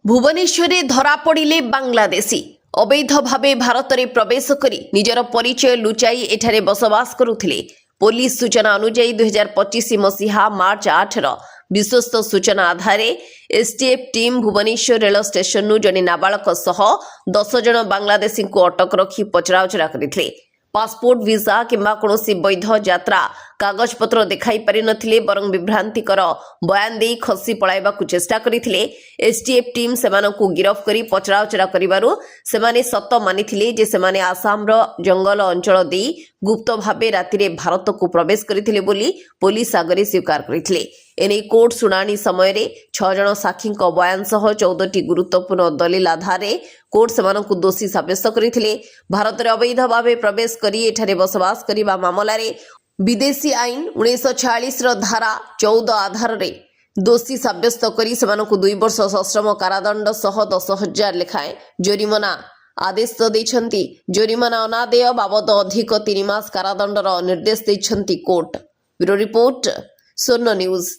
भुवनेश्वर धरा पड़े बांग्लादेशी अवैध भावे भारत में प्रवेश करी निजर परिचय लुचाई एठारे बसवास करुथिले। पुलिस सूचना अनुसार 2025 मसीहा मार्च 8 विश्वस्त सूचना आधार STF team Bhubaneswar rail station जड़े नाबालक सह 10 जन बांग्लादेशी को अटक रखी पचराउचरा करथिले। पासपोर्ट वीजा किंबा कौनसी वैध यात्रा कागजपत्र देखाई पारि नथिले बरं विभ्रांतिकर बयान दे खसी पलाइबाकु चेष्टा करथिले। एसटीएफ टीम सेमानकु गिरफ करी पचराउचरा करिबारु सेमाने सत मानिथिले जे सेमाने आसामर जंगल अंचल दे गुप्त भावे रातिरे भारत को प्रवेश करथिले बोली पुलिस आगरे स्वीकार करथिले। एने कोर्ट सुनानी समय 6 जन साक्षी बयान सह 14टी गुरुत्वपूर्ण दलिल आधार कोर्ट सेमानकु दोषी साब्यस्त करथिले। भारत रे अवैध भावे प्रवेश करी एठारे बसवास करिबा मामलारे विदेशी आईन 1946 धारा 14 आधार रे दोषी साब्यस्त करी सेमानकु 2 वर्ष सश्रम कारादंड सह 10,000 लेखाएं जोरिमाना आदेश दैछंती। जोरिमाना अनादेय बाबद अधिक 3 मास कारादंडर निर्देश दैछंती कोर्ट। ब्यूरो रिपोर्ट स्वर्ण न्यूज।